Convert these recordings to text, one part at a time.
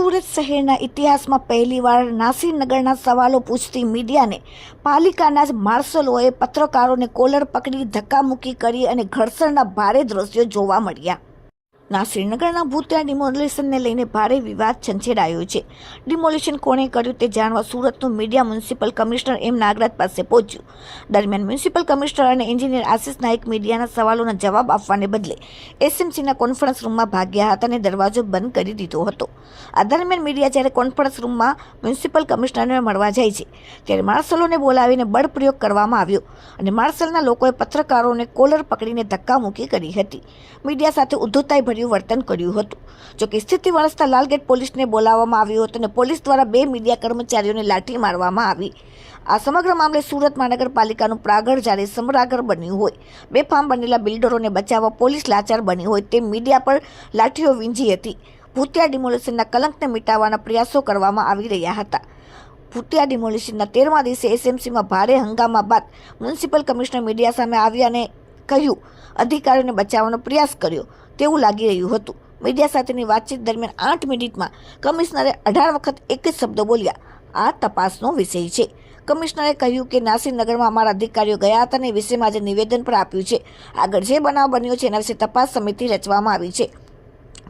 સુરત શહેરના ઇતિહાસમાં પહેલીવાર નાસિરનગરના સવાલો પૂછતી મીડિયાને પાલિકાના જ માર્શલોએ પત્રકારોને કોલર પકડી ધક્કામુક્કી કરી અને ઘર્ષણના ભારે દ્રશ્યો જોવા મળ્યા. નાસિરનગરના ભૂતિયા ડિમોલિશનને લઈને ભારે વિવાદ છંછેડાયો છે. ડિમોલિશન કોણે કર્યું તે જાણવા સુરતનું મીડિયા મ્યુનિસિપલ કમિશનર એમ નાગરાજ પાસે પહોંચ્યું. દરમિયાન મ્યુનિસિપલ કમિશનર અને એન્જિનિયર આશિષ નાયક મીડિયાના સવાલોના જવાબ આપવાને બદલે એસએમસીના કોન્ફરન્સ રૂમમાં ભાગ્યા હતા અને દરવાજો બંધ કરી દીધો હતો. આ દરમિયાન મીડિયા જ્યારે કોન્ફરન્સ રૂમમાં મ્યુનિસિપલ કમિશનરને મળવા જાય છે ત્યારે માર્શલોને બોલાવીને બળપ્રયોગ કરવામાં આવ્યો અને માર્શલના લોકોએ પત્રકારોને કોલર પકડીને ધક્કામુક્કી કરી હતી. મીડિયા સાથે ઉદ્ધતાઈ વર્તન કર્યું હતું. જોકે સ્થિતિ વણસતા લાલગેટ પોલીસને બોલાવવામાં આવ્યું હતું અને પોલીસ દ્વારા 2 મીડિયા કર્મચારીઓને લાઠી મારવામાં આવી. આ સમગ્ર મામલે સુરત મહાનગરપાલિકાનું પ્રાગળ જ્યારે સમરાગર બન્યું હોય, બેફામ બનેલા બિલ્ડરોને બચાવવા પોલીસ લાચાર બની હોય તેમ મીડિયા પર લાઠીઓ વીંજી હતી. ભૂતિયા ડિમોલિશનના કલંકને મિટાવવાના પ્રયાસો કરવામાં આવી રહ્યા હતા. ભૂતિયા ડિમોલિશનના 13મા દિવસે એસએમસીમાં ભારે હંગામા બાદ મ્યુનિસિપલ કમિશનર મીડિયા સામે આવ્યા અને કહ્યું અધિકારીઓને બચાવવાનો પ્રયાસ કર્યો તેવું લાગી રહ્યું હતું. મીડિયા સાથેની વાતચીત દરમિયાન 8 મિનિટમાં કમિશનરે 18 વખત એક જ શબ્દ બોલ્યા, આ તપાસનો વિષય છે. કમિશનરે કહ્યું કે નાસિરનગરમાં અમારા અધિકારીઓ ગયા હતા અને એ વિષયમાં આજે નિવેદન પણ આપ્યું છે. આગળ જે બનાવ બન્યો છે એના વિશે તપાસ સમિતિ રચવામાં આવી છે.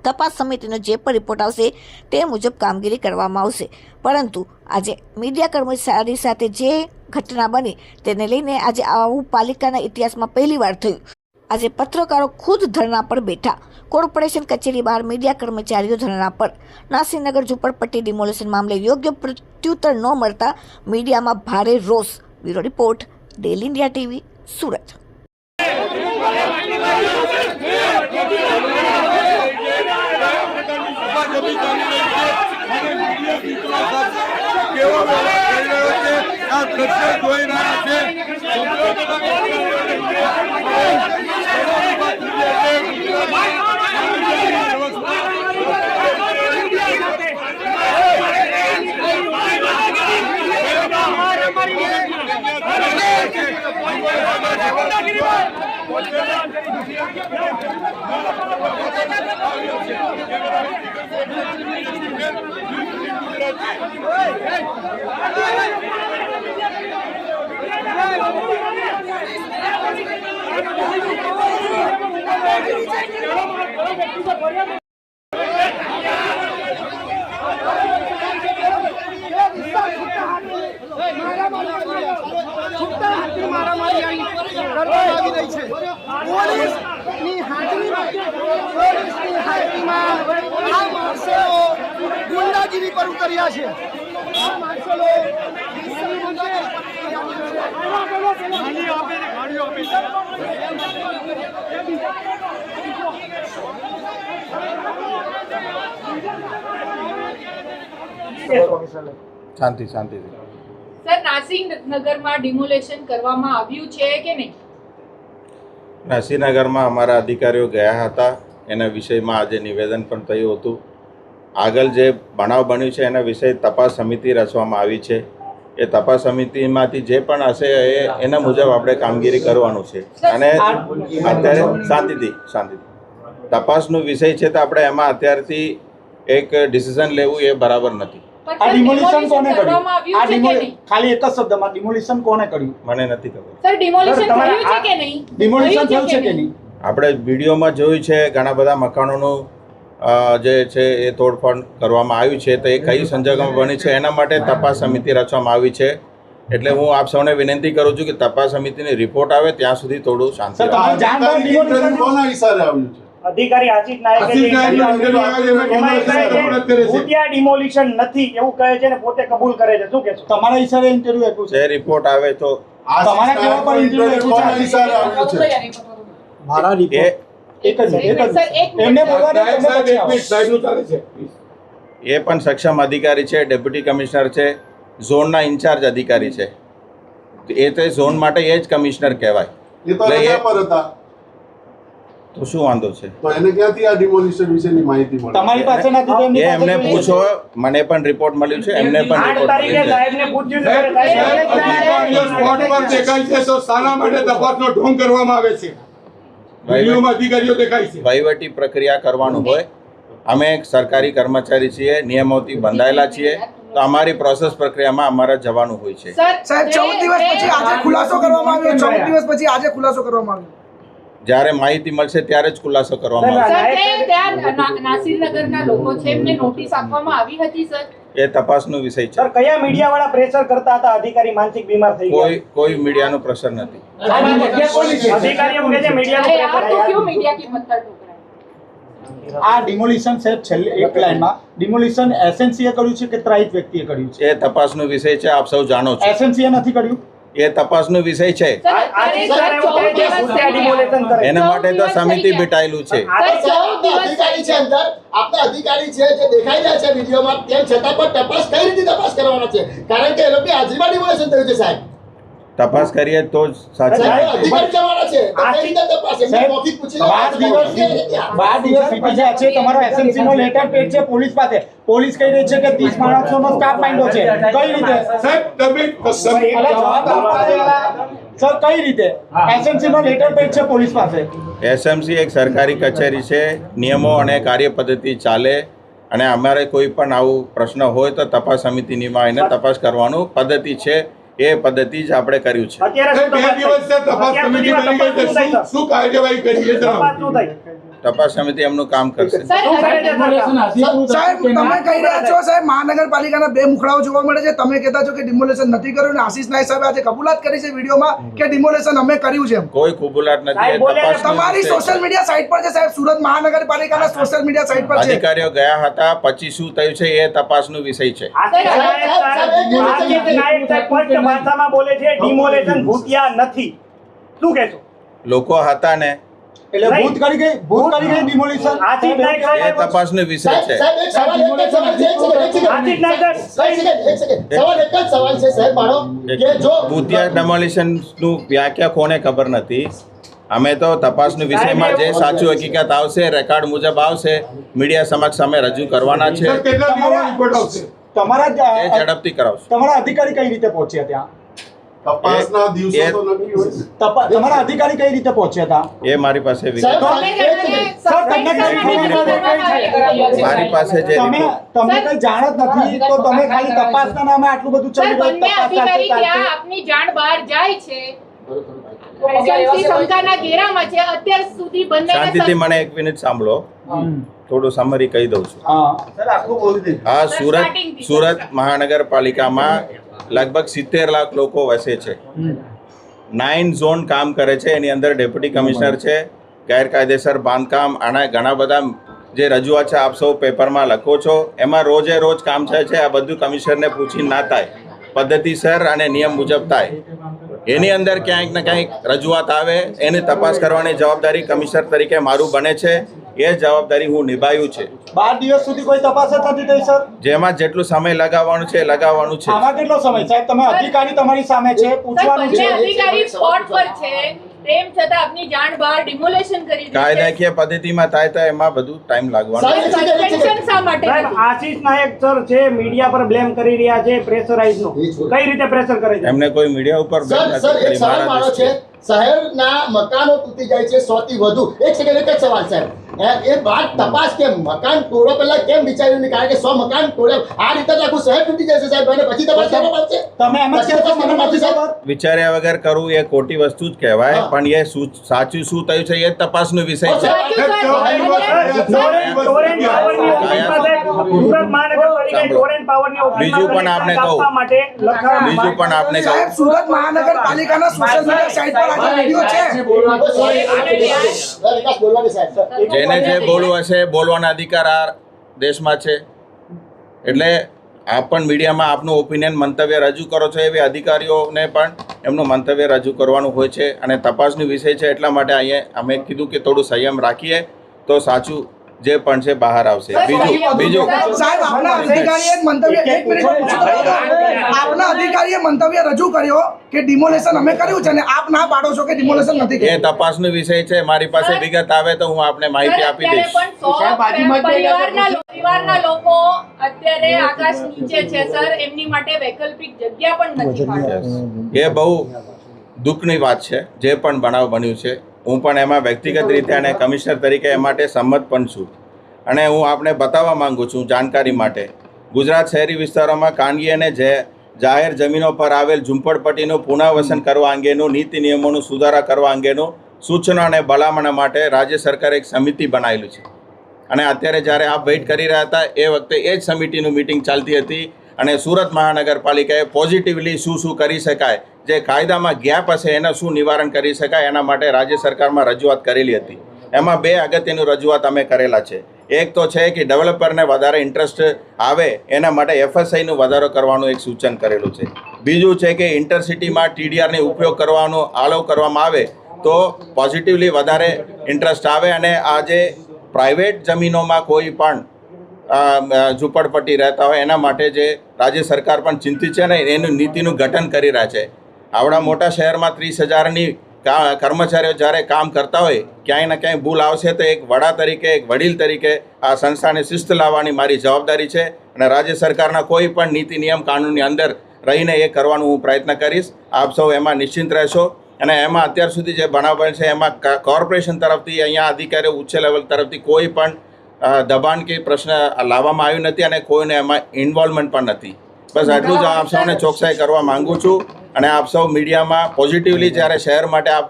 તપાસ સમિતિનો જે પણ રિપોર્ટ આવશે તે મુજબ કામગીરી કરવામાં આવશે. પરંતુ આજે મીડિયા કર્મચારી સાથે જે ઘટના બની તેને લઈને આજે આવું પાલિકાના ઇતિહાસમાં પહેલીવાર થયું. આજે પત્રકારો ખુદ ધરણા પર બેઠા. કોર્પોરેશન કચેરી બહાર મીડિયા કર્મચારીઓ ધરણા પર. નાસિરનગર ઝુંપડપટ્ટી ડિમોલિશન મામલે યોગ્ય પ્રત્યુત્તર ન મળતા મીડિયામાં ભારે રોષ. Bureau report, daily India TV, Surat. ગુંડાગીરી પર ઉતર્યા છે. શાંતિ શાંતિ. સર, નાસિરનગરમાં ડિમોલેશન કરવામાં આવ્યું છે કે નહીં? નાસિરનગરમાં અમારા અધિકારીઓ ગયા હતા. એના વિષયમાં આજે નિવેદન પણ થયું હતું. આગળ જે બનાવ બન્યું છે એના વિષય તપાસ સમિતિ રચવામાં આવી છે. એ તપાસ સમિતિમાંથી જે પણ હશે એના મુજબ આપણે કામગીરી કરવાનું છે. અને અત્યારે શાંતિથી તપાસનો વિષય છે તો આપણે એમાં અત્યારથી એક ડિસિઝન લેવું એ બરાબર નથી. આ ડિમોલિશન કોને કર્યું? ખાલી એક જ શબ્દમાં ડિમોલિશન કોને કર્યું? મને નથી ખબર. સર, ડિમોલિશન થયું છે કે નહીં? ડિમોલિશન થયું છે કે નહીં? આપણે વિડીયોમાં જોયું છે ઘણા બધા મકાનોનું જે છે એ તોડફોડ કરવામાં આવ્યું છે. તો એ કઈ સંજોગોમાં બની છે એના માટે તપાસ સમિતિ રચવામાં આવી છે. એટલે હું આપ સૌને વિનંતી કરું છું કે તપાસ સમિતિની રિપોર્ટ આવે ત્યાં સુધી થોડું શાંતિ અધિકારી આશિષ નાયકે ભૂતિયા ડિમોલિશન નથી એવું કહે છે ને પોતે કબૂલ કરે છે. શું કહેશો? તમારા ઈશારે ઇન્ટરવ્યુ આપ્યું છે? જે રિપોર્ટ આવે તો તમારા કેવા પર ઇન્ટરવ્યુ આપ્યું છે? મારા રિપોર્ટ એક જ એમને બોલવા એ પણ સક્ષમ અધિકારી છે, ડેપ્યુટી કમિશનર છે, ઝોનના ઇન્ચાર્જ અધિકારી છે. એ તો ઝોન માટે એ જ કમિશનર કહેવાય. તો શું વાંધો છે? તો એને ક્યાંથી આ ડિમોલિશન વિશેની માહિતી મળી? તમારી પાસે નથી તો એ એમને પૂછો. મને પણ રિપોર્ટ મળ્યું છે, એમને પણ 8 તારીખે સાહેબને પૂછ્યું સ્પોટ પર દેખાય છે તો શાના માટે તપાસનો ઢોંગ કરવામાં આવે છે? વિડીયોમાં અધિકારીઓ દેખાય છે. વહીવટી પ્રક્રિયા કરવાનું હોય અમે એક સરકારી કર્મચારી છીએ, નિયમોથી બંધાયેલા છીએ, તો અમારી પ્રોસેસ પ્રક્રિયામાં અમારે જવાનું હોય છે. સાહેબ 14 દિવસ પછી આજે ખુલાસો કરવામાં આવ્યો. 14 દિવસ પછી આજે ખુલાસો કરવામાં આવ્યો. જ્યારે માહિતી મળશે ત્યારે જ ખુલાસો કરવામાં આવશે. સર તે ત્યાં નાસિરનગરના લોકો છે એમને નોટિસ આપવામાં આવી હતી સર? એ તપાસનો વિષય છે. સર કયા મીડિયા વાળા પ્રેશર કરતા હતા અધિકારી માનસિક બીમાર થઈ ગયા? કોઈ મીડિયાનો પ્રેશર નથી. અધિકારીઓ કહે છે મીડિયાનો अरे यार तो પ્રેશર. क्यों मीडिया की पत्थर ठोक रहा है? આ ડિમોલિશન સાહેબ છેલ્લે એક લાઈનમાં ડિમોલિશન એસએનસીએ કર્યું છે કે ત્રાહિત વ્યક્તિએ કર્યું છે? એ તપાસનો વિષય છે, આપ સૌ જાણો છો. એસએનસીએ નથી કર્યું. એ તપાસનો વિષય છે. सर આજે अरे સર सर એવું કહે છે 14 ભૂતિયા demolition કરે. એના માટે તો સમિતિ બેઠાયેલું છે. सर 14 દિવસ અધિકારી છે અંદર, આપણા અધિકારી છે જે દેખાઈ રહ્યા છે વિડીયોમાં, તેમ છતાં પણ તપાસ કઈ રીતે તપાસ કરવાના છે? કારણ કે એ લોકોની હાજરીમાં ડિમોલેશન થયું છે સાહેબ. તપાસ કરીએ તો જ સાચી. સાહેબ, અધિકારી જવાના છે તો કઈ રીતે તપાસ? એમને સાહેબ, મૌખિક પૂછી 12 દિવસ વીતી ગયા છે. તમારો એસએનસી નો લેટર પેડ છે પોલીસ પાસે. પોલીસ કહી રહી છે કે 30 માણસોનો સ્ટાફ માંડ્યો છે. કઈ રીતે? સાહેબ તમે અલા, જવાબ આપવા દેલા. સર કઈ રીતે? એસએનસી નો લેટર પેડ છે પોલીસ પાસે. એસએમસી એક સરકારી કચેરી છે, નિયમો અને કાર્યપદ્ધતિ ચાલે, અને અમારે કોઈ પણ આવું પ્રશ્ન હોય તો તપાસ સમિતિ નિમાઈને તપાસ કરવાનું પદ્ધતિ છે. એ પદ્ધતિ જ આપણે કર્યું છે. અત્યારે શું બે દિવસ છે તપાસ સમિતિ બની ગઈ છે. શું કાર્યવાહી કરી છે તપાસ શું થઈ? તપાસ સમિતિ એમનું કામ કરશે. સર શું કરે છે સરકાર? સાહેબ તમે કહી રહ્યા છો સાહેબ મહાનગરપાલિકાના 2 મુખડાઓ જોવા મળે છે. તમે કહેતા છો કે ડિમોલેશન નથી કર્યું, અને આશીષ નાયક સાહેબે આજે કબૂલાત કરી છે વિડીયોમાં કે ડિમોલેશન અમે કર્યું છે. કોઈ કબૂલાત નથી. એ સાહેબ બોલે છે, તપાસનો તમારી વિષય સોશિયલ છે. મીડિયા સાઇટ પર છે સાહેબ, સુરત મહાનગરપાલિકાના સોશિયલ મીડિયા સાઇટ પર છે. અધિકારીઓ ગયા હતા, પછી શું થયું છે એ તપાસનો વિષય છે. આશીષ નાયક સાહેબ સ્પષ્ટ ભાષામાં બોલે છે ડિમોલેશન ભૂતિયા નથી. શું કહેશો? લોકો હતા ને, એટલે ભૂત કરી ગઈ ડિમોલિશન. આશીષ નાયક એ સાહેબ તપાસનો વિષય છે. સાહેબ એક સવાલ છે, એક સેકન્ડ. આશીષ નાયક સાહેબ એક સેકન્ડ. સવાલ એક જ સવાલ છે સાહેબ મારો કે જો ભૂતિયા ડેમોલિશનનું વ્યાખ્યા કોને ખબર નથી. અમે તો તપાસનો વિષયમાં જે સાચું હકીકત આવશે, રેકોર્ડ મુજબ આવશે, મીડિયા સમક્ષ અમે રજૂ કરવાના છે. સર કેટલા દિવસમાં રિપોર્ટ આવશે? તમારા એ ઝડપથી કરાવશું. તમારા અધિકારી કઈ રીતે પહોંચ્યા ત્યાં? તપાસના દિવસો તો નક્કી હોય. તમારા અધિકારી કઈ રીતે પહોંચ્યા હતા? એ મારી પાસે વિગત. સાહેબ, તમે મારી પાસે જે તમે રિપોર્ટ તમને કઈ જાણ જ નથી તો તમે ખાલી તપાસના નામે આટલું બધું સર ચલી બંને અધિકારી ત્યાં આપની જાણ બહાર જાય છે. એસએમસી શંકાના ઘેરામાં છે. અત્યાર સુધી બંને શાંતિથી મને 1 મિનિટ સાંભળો, થોડું સમરી કહી દઉં છું. હા આ સુરત મહાનગરપાલિકામાં લગભગ 70 લાખ લોકો વસે છે. 9 ઝોન કામ કરે છે. એની અંદર ડેપ્યુટી કમિશનર છે, ગેરકાયદેસર બાંધકામ, આના ઘણા બધા જે રજૂઆત છે આપ સૌ પેપરમાં લખો છો, એમાં રોજે રોજ કામ થાય છે. આ બધું કમિશનરને પૂછી ના થાય, પદ્ધતિસર અને નિયમ મુજબ થાય. એની અંદર ક્યાંક ને ક્યાંક રજૂઆત આવે, એની તપાસ કરવાની જવાબદારી કમિશનર તરીકે મારું બને છે. એ જવાબદારી હું નિભાવ્યું છે. 12 દિવસ સુધી કોઈ તપાસ જ નથી થઈ સર. જેમાં જેટલું સમય લગાવવાનું છે એ લગાવવાનું છે. આમાં કેટલો સમય સાહેબ? તમે અધિકારી તમારી સામે છે, સર પૂછવાનું બંને છે. અધિકારી સ્પોટ પર છે, તેમ છતાં આપની જાણ બહાર ડિમોલેશન કરી દીધી છે. કાયદાકીય પદ્ધતિમાં થાય તો એમાં બધું ટાઈમ લાગવાનો છે. સર સસ્પેન્શન શા માટે સાહેબ નથી? આશીષ નાયક સર છે મીડિયા પર બ્લેમ કરી રહ્યા છે પ્રેશરાઇઝ નો. કઈ રીતે પ્રેશર કરે છે? એમને કોઈ મીડિયા ઉપર બેન સર સર નથી એક કરી. સવાલ મારો છે. શહેરના મકાનો તૂટી જાય છે 100 થી વધુ. એક સેકન્ડ, એક જ સવાલ સાહેબ. એ વાત તપાસ કે મકાન તોડવા પહેલા કેમ વિચાર્યું નહીં? કારણ કે 100 મકાન તોડ્યા આ રીતે તો આખું શહેર તૂટી જશે સાહેબ, અને પછી તપાસ કરવામાં આવશે. તમે એમ જ કહેશો મને નથી ખબર? વિચાર્યા વગર કરવું એ ખોટી વસ્તુ જ કહેવાય, પણ એ સાચું શું થયું છે એ તપાસનો વિષય છે. બીજું પણ આપને કહું. સાહેબ સુરત મહાનગરપાલિકાના સોશિયલ મીડિયા સાઇટ પર આજે વિડીયો છે. વિકાસ બોલવાની સાહેબ. જેને જે બોલવું હશે બોલવાના અધિકાર આ દેશમાં છે. એટલે આપ પણ મીડિયામાં આપનું ઓપિનિયન મંતવ્ય રજૂ કરો છો, એવી અધિકારીઓને પણ એમનું મંતવ્ય રજૂ કરવાનું હોય છે. અને તપાસનો વિષય છે એટલા માટે અહીંયા અમે કીધું કે થોડું સંયમ રાખીએ તો સાચું જે પણ છે બહાર આવશે. બીજું સાહેબ આપના અધિકારીએ એક મંતવ્ય, એક મિનિટ પૂછું તો આપના અધિકારીએ મંતવ્ય રજૂ કર્યો કે ડિમોલેશન અમે કર્યું છે, અને આપ ના પાડો છો કે ડિમોલેશન નથી એ કર્યું. તપાસનો વિષય છે. મારી પાસે વિગત આવે તો હું આપને માહિતી આપી અત્યારે દઈશ. પણ 100 પરિવારના લોકો અત્યારે આકાશ નીચે છે સર. એમની માટે વૈકલ્પિક જગ્યા પણ નથી ફાળવવામાં. એ બહુ દુઃખની વાત છે જે પણ બનાવ બન્યું છે. હું પણ એમાં વ્યક્તિગત રીતે અને કમિશનર તરીકે એ માટે સંમત પણ છું. અને હું આપને બતાવવા માંગુ છું જાણકારી માટે. ગુજરાત શહેરી વિસ્તારોમાં ખાનગી અને જાહેર જમીનો પર આવેલ ઝૂંપડપટ્ટીનું પુનઃવસન કરવા અંગેનું નીતિ નિયમોનું સુધારા કરવા અંગેનું સૂચના અને ભલામણ માટે રાજ્ય સરકારે એક સમિતિ બનાવેલી છે. અને અત્યારે જ્યારે આપ વેઇટ કરી રહ્યા હતા એ વખતે એ જ સમિતિનું મિટિંગ ચાલતી હતી અને સુરત મહાનગરપાલિકાએ પોઝિટિવલી શું કરી શકાય, જે કાયદામાં ગેપ હશે એનું શું નિવારણ કરી શકાય એના માટે રાજ્ય સરકારમાં રજૂઆત કરેલી હતી. એમાં 2 અગત્યની રજૂઆત અમે કરેલા છે. એક તો છે કે ડેવલપરને વધારે ઇન્ટરેસ્ટ આવે એના માટે FSIનું વધારો કરવાનું એક સૂચન કરેલું છે. બીજું છે કે ઇન્ટરસિટીમાં TDRનો ઉપયોગ કરવાનો આલોવ કરવામાં આવે તો પોઝિટિવલી વધારે ઇન્ટરેસ્ટ આવે અને આજે પ્રાઇવેટ જમીનોમાં કોઈ પણ ઝૂંપડપટ્ટી રહેતા હોય એના માટે જે રાજ્ય સરકાર પણ ચિંતિત છે અને એનું નીતિનું ગઠન કરી રહ્યા છે. આવડા મોટા શહેરમાં 30,000ની કર્મચારીઓ જ્યારે કામ કરતા હોય, ક્યાંય ને ક્યાંય ભૂલ આવશે તો એક વડા તરીકે, એક વડીલ તરીકે આ સંસ્થાને શિસ્ત લાવવાની મારી જવાબદારી છે અને રાજ્ય સરકારના કોઈ પણ નીતિ નિયમ કાનૂનની અંદર રહીને એ કરવાનું હું પ્રયત્ન કરીશ. આપ સૌ એમાં નિશ્ચિંત રહેશો. અને એમાં અત્યાર સુધી જે બનાવ બને છે એમાં કોર્પોરેશન તરફથી, અહીંયા અધિકારીઓ ઉચ્ચ લેવલ તરફથી કોઈ પણ દબાણ કે પ્રશ્ન લાવવામાં આવ્યું નથી અને કોઈને એમાં ઇન્વોલ્વમેન્ટ પણ નથી. બસ આટલું જ આપ સૌને ચોકસાઈ કરવા માંગુ છું. અને આપ સૌ મીડિયામાં પોઝિટિવલી જ્યારે શહેર માટે આપ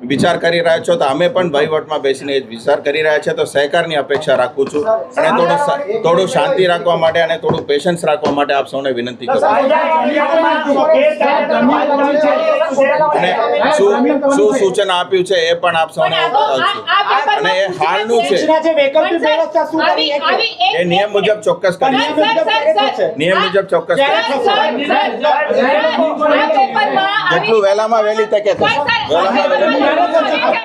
વિચાર કરી રહ્યા છો તો અમે પણ વહીવટમાં બેસીને વિચાર કરી રહ્યા છે, તો સહકારની અપેક્ષા રાખું છું અને થોડું શાંતિ રાખવા માટે અને થોડું પેશન્સ રાખવા માટે આપ સૌને વિનંતી કરું છું. અને શું સૂચન આપ્યું છે એ પણ આપ સૌને બતાવું છું અને એ હાલનું છે. વૈકલ્પિક વ્યવસ્થા શું કરી એ નિયમ મુજબ ચોક્કસ કરી નિયમ મુજબ ચોક્કસ જેટલું વહેલામાં વહેલી તકે થશે.